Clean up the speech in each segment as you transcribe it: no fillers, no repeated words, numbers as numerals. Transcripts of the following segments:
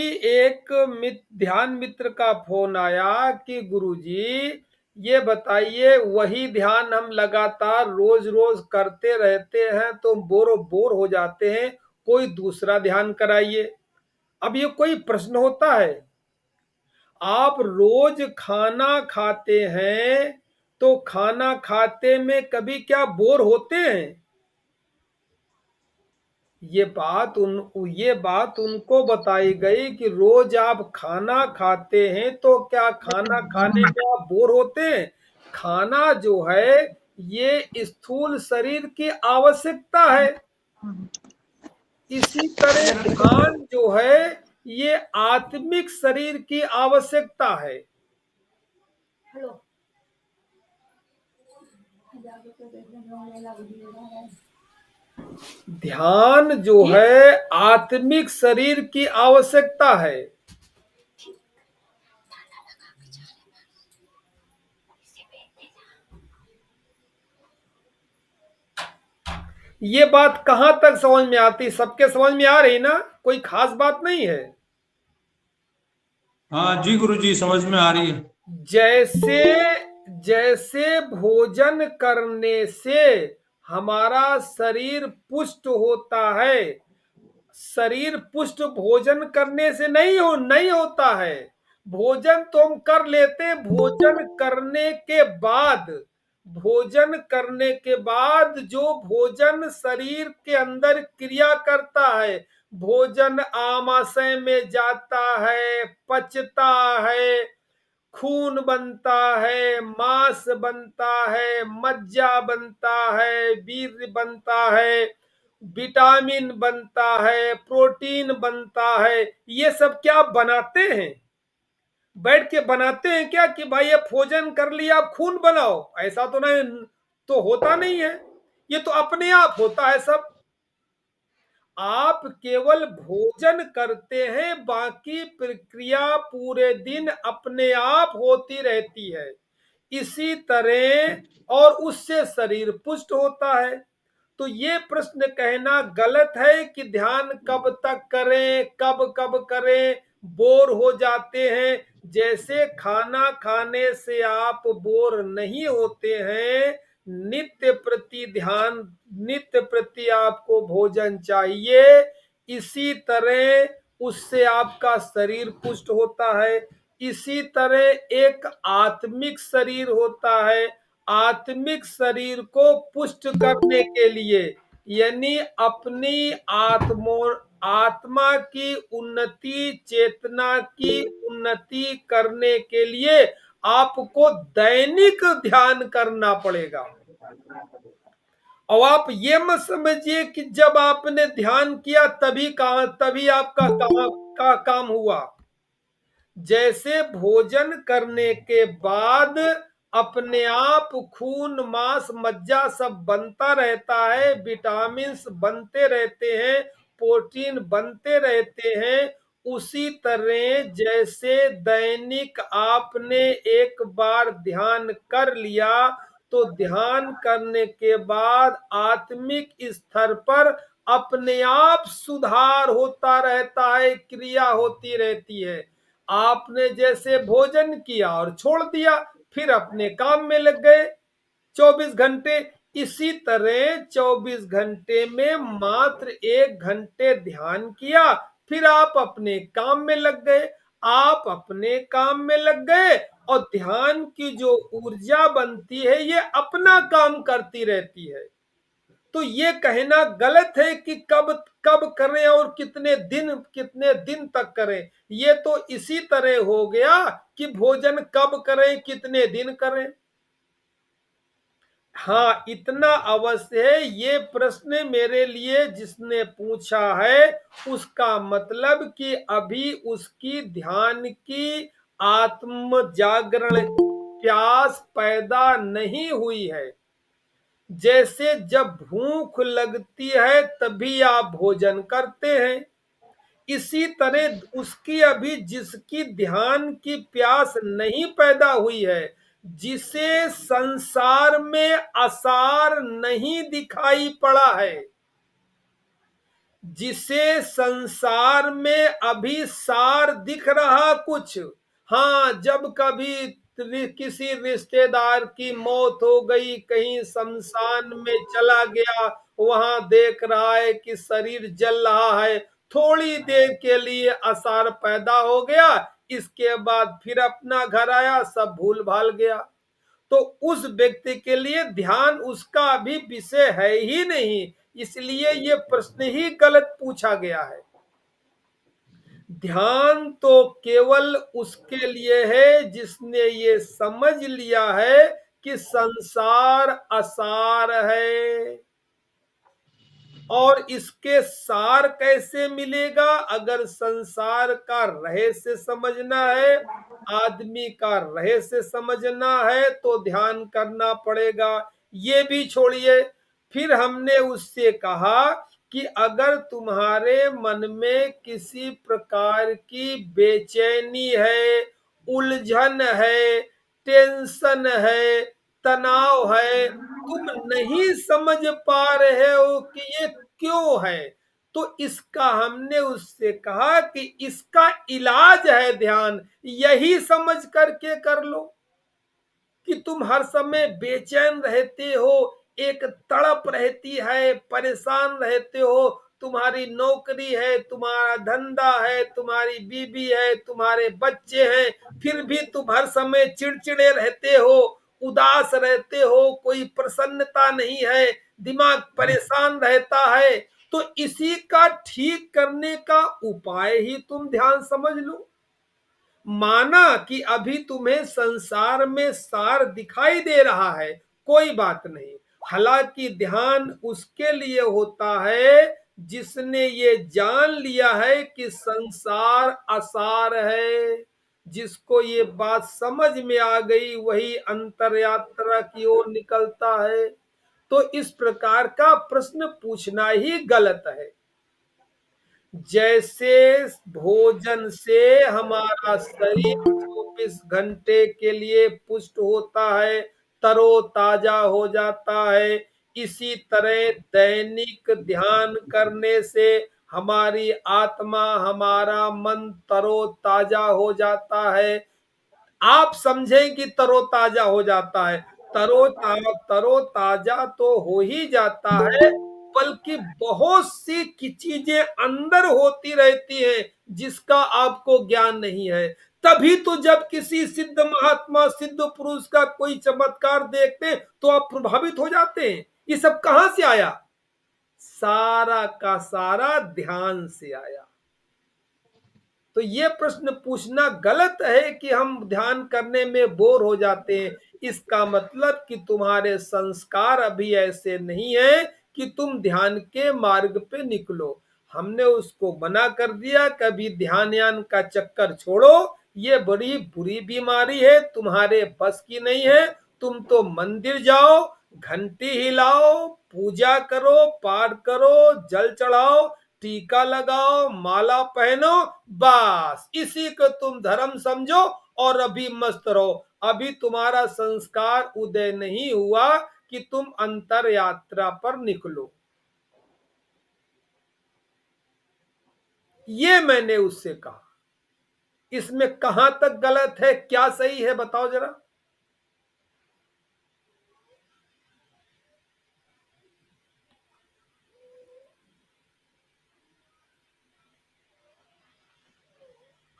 एक ध्यान मित्र का फोन आया कि गुरुजी, ये बताइए, वही ध्यान हम लगातार रोज रोज करते रहते हैं तो बोर बोर हो जाते हैं, कोई दूसरा ध्यान कराइए। अब ये कोई प्रश्न होता है? आप रोज खाना खाते हैं तो खाना खाते में कभी क्या बोर होते हैं? ये बात उनको बताई गई कि रोज आप खाना खाते हैं तो क्या खाना खाने में आप बोर होते हैं? खाना जो है ये स्थूल शरीर की आवश्यकता है। इसी तरह ध्यान जो है ये आत्मिक शरीर की आवश्यकता है। ध्यान जो है आत्मिक शरीर की आवश्यकता है। ये बात कहां तक समझ में आती? सबके समझ में आ रही ना? कोई खास बात नहीं है। हाँ जी गुरुजी, समझ में आ रही है। जैसे जैसे भोजन करने से हमारा शरीर पुष्ट होता है, शरीर पुष्ट भोजन करने से नहीं होता है। भोजन तो हम कर लेते हैं, भोजन करने के बाद जो भोजन शरीर के अंदर क्रिया करता है, भोजन आमाशय में जाता है, पचता है, खून बनता है, मांस बनता है, मज्जा बनता है, वीर्य बनता है, विटामिन बनता है, प्रोटीन बनता है। ये सब क्या बनाते हैं? बैठ के बनाते हैं क्या कि भाई ये भोजन कर लिया आप खून बनाओ? ऐसा तो नहीं, तो होता नहीं है। ये तो अपने आप होता है सब। आप केवल भोजन करते हैं, बाकी प्रक्रिया पूरे दिन अपने आप होती रहती है। इसी तरह और उससे शरीर पुष्ट होता है। तो ये प्रश्न कहना गलत है कि ध्यान कब तक करें, कब कब करें, बोर हो जाते हैं। जैसे खाना खाने से आप बोर नहीं होते हैं, नित्य प्रति ध्यान, नित्य प्रति आपको भोजन चाहिए। इसी तरह उससे आपका शरीर पुष्ट होता है। इसी तरह एक आत्मिक शरीर होता है। आत्मिक शरीर को पुष्ट करने के लिए, यानी अपनी आत्मा की उन्नति, चेतना की उन्नति करने के लिए आपको दैनिक ध्यान करना पड़ेगा। और आप ये मत समझिए कि जब आपने ध्यान किया तभी आपका काम हुआ। जैसे भोजन करने के बाद अपने आप खून, मांस, मज्जा सब बनता रहता है, विटामिन्स बनते रहते हैं, प्रोटीन बनते रहते हैं। उसी तरह जैसे दैनिक आपने एक बार ध्यान कर लिया तो ध्यान करने के बाद आत्मिक स्तर पर अपने आप सुधार होता रहता है, क्रिया होती रहती है। आपने जैसे भोजन किया और छोड़ दिया, फिर अपने काम में लग गए 24 घंटे। इसी तरह 24 घंटे में मात्र 1 घंटे ध्यान किया, फिर आप अपने काम में लग गए। आप अपने काम में लग गए और ध्यान की जो ऊर्जा बनती है ये अपना काम करती रहती है। तो ये कहना गलत है कि कब कब करें और कितने दिन तक करें। ये तो इसी तरह हो गया कि भोजन कब करें, कितने दिन करें। हाँ, इतना अवश्य है, ये प्रश्न मेरे लिए जिसने पूछा है उसका मतलब कि अभी उसकी ध्यान की आत्म जागरण प्यास पैदा नहीं हुई है। जैसे जब भूख लगती है तभी आप भोजन करते हैं, इसी तरह उसकी अभी जिसकी ध्यान की प्यास नहीं पैदा हुई है, जिसे संसार में आसार नहीं दिखाई पड़ा है, जिसे संसार में अभी सार दिख रहा कुछ। हाँ, जब कभी किसी रिश्तेदार की मौत हो गई, कहीं शमशान में चला गया, वहां देख रहा है कि शरीर जल रहा है, थोड़ी देर के लिए आसार पैदा हो गया, इसके बाद फिर अपना घर आया, सब भूल भाल गया। तो उस व्यक्ति के लिए ध्यान उसका अभी विषय है ही नहीं, इसलिए ये प्रश्न ही गलत पूछा गया है। ध्यान तो केवल उसके लिए है जिसने ये समझ लिया है कि संसार असार है। और इसके सार कैसे मिलेगा? अगर संसार का रहस्य समझना है, आदमी का रहस्य समझना है, तो ध्यान करना पड़ेगा। ये भी छोड़िए, फिर हमने उससे कहा कि अगर तुम्हारे मन में किसी प्रकार की बेचैनी है, उलझन है, टेंशन है, तनाव है, तुम नहीं समझ पा रहे हो कि ये क्यों है, तो इसका हमने उससे कहा कि इसका इलाज है ध्यान, यही समझ करके कर लो। कि तुम हर समय बेचैन रहते हो, एक तड़प रहती है, परेशान रहते हो, तुम्हारी नौकरी है, तुम्हारा धंधा है, तुम्हारी बीवी है, तुम्हारे बच्चे हैं, फिर भी तुम हर समय चिड़चिड़े रहते हो, उदास रहते हो, कोई प्रसन्नता नहीं है, दिमाग परेशान रहता है। तो इसी का ठीक करने का उपाय ही तुम ध्यान समझ लो। माना कि अभी तुम्हें संसार में सार दिखाई दे रहा है, कोई बात नहीं। हालांकि ध्यान उसके लिए होता है जिसने ये जान लिया है कि संसार असार है। जिसको ये बात समझ में आ गई वही अंतर यात्रा की ओर निकलता है। तो इस प्रकार का प्रश्न पूछना ही गलत है। जैसे भोजन से हमारा शरीर 24 घंटे के लिए पुष्ट होता है, तरोताजा हो जाता है, इसी तरह दैनिक ध्यान करने से हमारी आत्मा, हमारा मन तरोताजा हो जाता है। आप समझें कि तरोताजा हो जाता है, तरोताजा तो हो ही जाता है, बल्कि बहुत सी की चीजें अंदर होती रहती हैं जिसका आपको ज्ञान नहीं है। तभी तो जब किसी सिद्ध महात्मा, सिद्ध पुरुष का कोई चमत्कार देखते हैं तो आप प्रभावित हो जाते हैं। ये सब कहां से आया? सारा का सारा ध्यान से आया। तो ये प्रश्न पूछना गलत है कि हम ध्यान करने में बोर हो जाते हैं। इसका मतलब कि तुम्हारे संस्कार अभी ऐसे नहीं है कि तुम ध्यान के मार्ग पे निकलो। हमने उसको मना कर दिया, कभी ध्यान यान का चक्कर छोड़ो, ये बड़ी बुरी बीमारी है, तुम्हारे बस की नहीं है। तुम तो मंदिर जाओ, घंटी हिलाओ, पूजा करो, पाठ करो, जल चढ़ाओ, टीका लगाओ, माला पहनो, बस इसी को तुम धर्म समझो और अभी मस्त रहो। अभी तुम्हारा संस्कार उदय नहीं हुआ कि तुम अंतर यात्रा पर निकलो। ये मैंने उससे कहा। इसमें कहां तक गलत है, क्या सही है, बताओ जरा।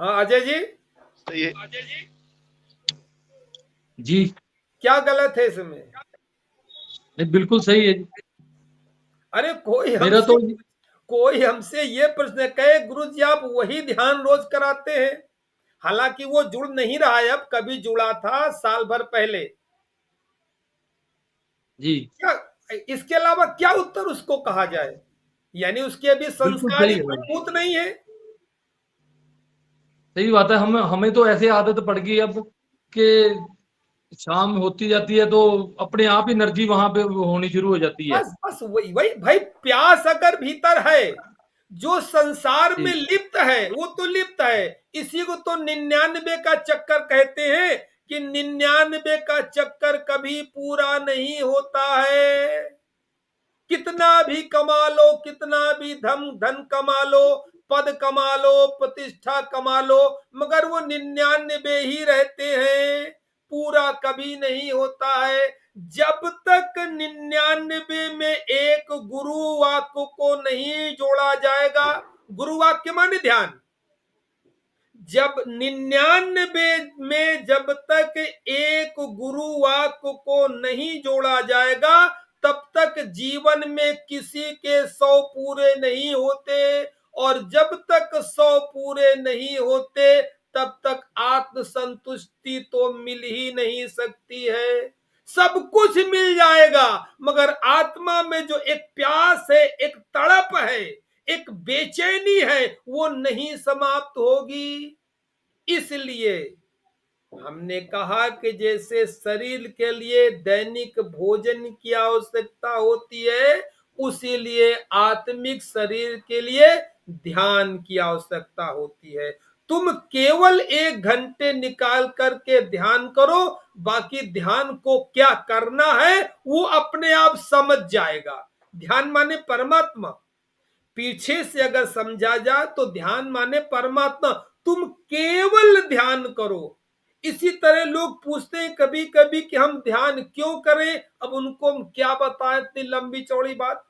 हाँ अजय जी, तो ये जी। क्या गलत है इसमें? नहीं, बिल्कुल सही है। अरे मेरा तो कोई हमसे ये प्रश्न कहे गुरु जी आप वही ध्यान रोज कराते हैं, हालांकि वो जुड़ नहीं रहा है, अब कभी जुड़ा था साल भर पहले। जी, क्या इसके अलावा क्या उत्तर उसको कहा जाए? यानी उसके अभी बिल्कुल संस्कार ही सही है भाई। मजबूत नहीं है। सही बात है। हमें हमें तो ऐसे आदत पड़ गई अब कि शाम होती जाती है तो अपने आप ही एनर्जी वहां पे होनी शुरू हो जाती है। बस बस वही वही भाई, प्यास अगर भीतर है, जो संसार में जी, लिप्त है वो तो लिप्त है। इसी को तो 99 का चक्कर कहते हैं कि 99 का चक्कर कभी पूरा नहीं होता है। कितना भी कमा लो, कितना भी धन कमा लो, पद कमा लो, प्रतिष्ठा कमा लो, मगर वो 99 ही रहते हैं, पूरा कभी नहीं होता है। जब तक 99 में एक गुरु वाक्य को नहीं जोड़ा जाएगा, गुरु वाक्य माने ध्यान, जब 99 में जब तक एक गुरु वाक्य को नहीं जोड़ा जाएगा, तब तक जीवन में किसी के 100 पूरे नहीं होते, और जब तक 100 पूरे नहीं होते, तब तक आत्मसंतुष्टि तो मिल ही नहीं सकती है। सब कुछ मिल जाएगा, मगर आत्मा में जो एक प्यास है, एक तड़प है, एक बेचैनी है, वो नहीं समाप्त होगी। इसलिए हमने कहा कि जैसे शरीर के लिए दैनिक भोजन की आवश्यकता होती है, उसी लिए आत्मिक शरीर के लिए ध्यान की आवश्यकता होती है। तुम केवल 1 घंटे निकाल करके ध्यान करो, बाकी ध्यान को क्या करना है वो अपने आप समझ जाएगा। ध्यान माने परमात्मा, पीछे से अगर समझा जाए तो ध्यान माने परमात्मा, तुम केवल ध्यान करो। इसी तरह लोग पूछते हैं कभी कभी कि हम ध्यान क्यों करें, अब उनको हम क्या बताएं, इतनी लंबी चौड़ी बात।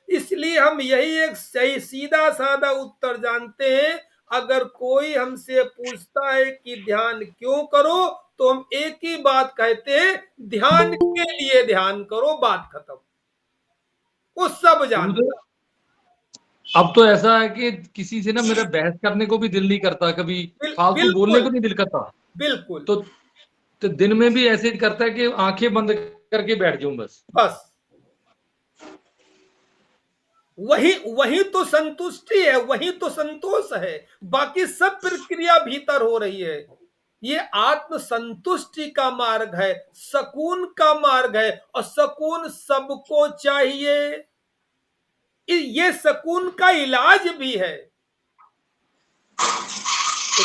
इसलिए हम यही एक सही सीधा साधा उत्तर जानते हैं। अगर कोई हमसे पूछता है कि ध्यान क्यों करो, तो हम एक ही बात कहते हैं, ध्यान के लिए ध्यान करो, बात खत्म। वो सब जानते। गुरुदेव, अब तो ऐसा है कि किसी से ना मेरा बहस करने को भी दिल नहीं करता, कभी फालतू बोलने बिल्कुल को नहीं दिल करता। बिल्कुल। तो, तो दिन में भी ऐसे ही करता है कि आंखें बंद करके बैठ जाऊं बस। बस वही वही तो संतुष्टि है, वही तो संतोष है। बाकी सब प्रक्रिया भीतर हो रही है। ये आत्म संतुष्टि का मार्ग है, सुकून का मार्ग है, और सुकून सबको चाहिए। ये सुकून का इलाज भी है। तो